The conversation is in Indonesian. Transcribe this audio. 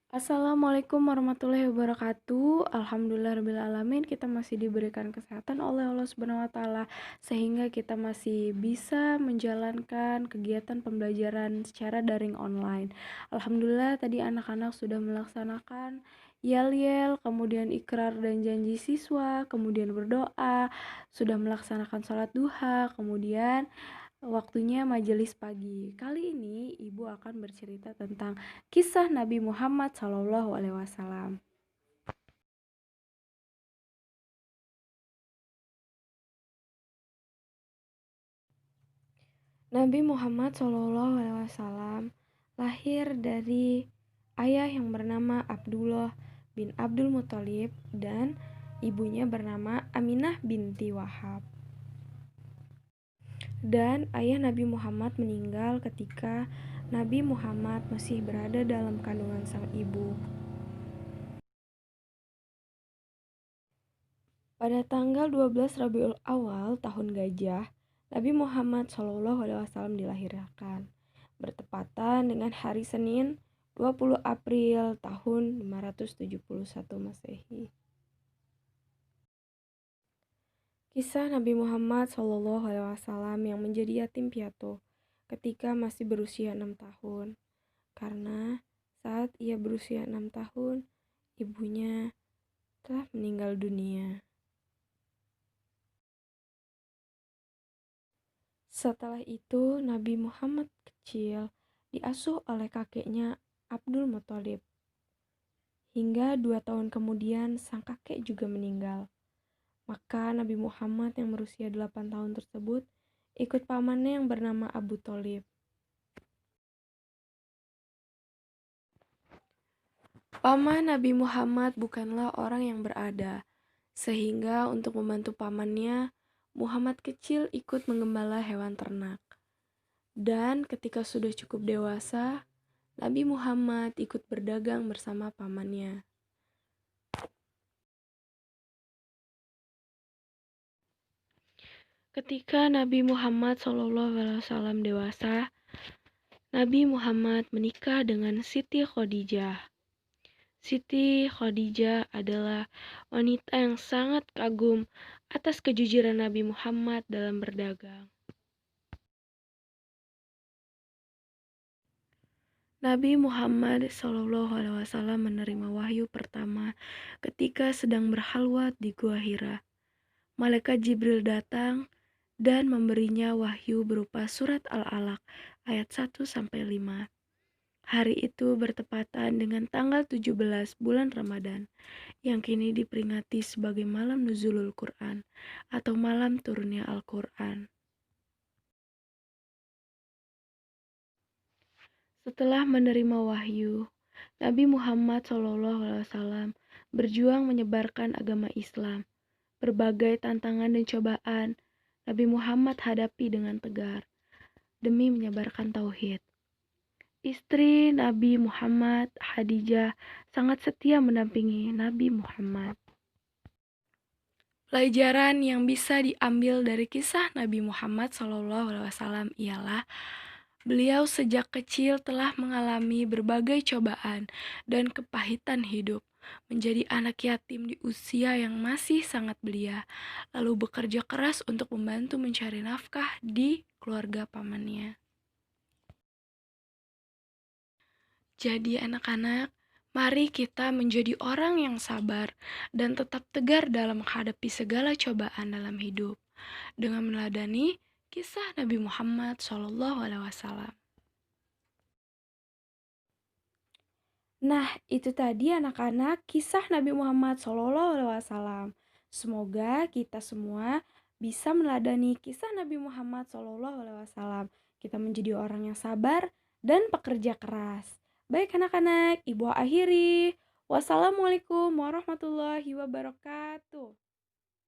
Assalamualaikum warahmatullahi wabarakatuh. Alhamdulillahirobbilalamin, kita masih diberikan kesehatan oleh Allah Subhanahu wa taala sehingga kita masih bisa menjalankan kegiatan pembelajaran secara daring online. Alhamdulillah tadi anak-anak sudah melaksanakan yel-yel, kemudian ikrar dan janji siswa, kemudian berdoa, sudah melaksanakan sholat duha, kemudian waktunya majelis pagi. Kali ini Ibu akan bercerita tentang kisah Nabi Muhammad SAW. Nabi Muhammad SAW lahir dari ayah yang bernama Abdullah bin Abdul Muthalib dan ibunya bernama Aminah binti Wahab. Dan ayah Nabi Muhammad meninggal ketika Nabi Muhammad masih berada dalam kandungan sang ibu. Pada tanggal 12 Rabiul Awal tahun Gajah, Nabi Muhammad SAW dilahirkan, bertepatan dengan hari Senin 20 April tahun 571 Masehi. Kisah Nabi Muhammad SAW yang menjadi yatim piatu ketika masih berusia 6 tahun. Karena saat ia berusia 6 tahun, ibunya telah meninggal dunia. Setelah itu, Nabi Muhammad kecil diasuh oleh kakeknya Abdul Muthalib. Hingga 2 tahun kemudian, sang kakek juga meninggal. Maka Nabi Muhammad yang berusia 8 tahun tersebut ikut pamannya yang bernama Abu Thalib. Paman Nabi Muhammad bukanlah orang yang berada, sehingga untuk membantu pamannya, Muhammad kecil ikut menggembala hewan ternak. Dan ketika sudah cukup dewasa, Nabi Muhammad ikut berdagang bersama pamannya. Ketika Nabi Muhammad SAW dewasa, Nabi Muhammad menikah dengan Siti Khadijah. Siti Khadijah adalah wanita yang sangat kagum atas kejujuran Nabi Muhammad dalam berdagang. Nabi Muhammad SAW menerima wahyu pertama ketika sedang berhalwat di Gua Hira. Malaikat Jibril datang dan memberinya wahyu berupa surat Al-Alaq ayat 1-5. Hari itu bertepatan dengan tanggal 17 bulan Ramadan, yang kini diperingati sebagai malam nuzulul Quran atau malam turunnya Al-Quran. Setelah menerima wahyu, Nabi Muhammad SAW berjuang menyebarkan agama Islam. Berbagai tantangan dan cobaan Nabi Muhammad hadapi dengan tegar demi menyebarkan tauhid. Istri Nabi Muhammad, Khadijah, sangat setia mendampingi Nabi Muhammad. Pelajaran yang bisa diambil dari kisah Nabi Muhammad SAW ialah beliau sejak kecil telah mengalami berbagai cobaan dan kepahitan hidup, menjadi anak yatim di usia yang masih sangat belia, lalu bekerja keras untuk membantu mencari nafkah di keluarga pamannya. Jadi anak-anak, mari kita menjadi orang yang sabar dan tetap tegar dalam menghadapi segala cobaan dalam hidup dengan meneladani kisah Nabi Muhammad SAW. Nah, itu tadi anak-anak kisah Nabi Muhammad SAW. Semoga kita semua bisa meneladani kisah Nabi Muhammad SAW. Kita menjadi orang yang sabar dan pekerja keras. Baik anak-anak, Ibu akhiri. Wassalamualaikum warahmatullahi wabarakatuh.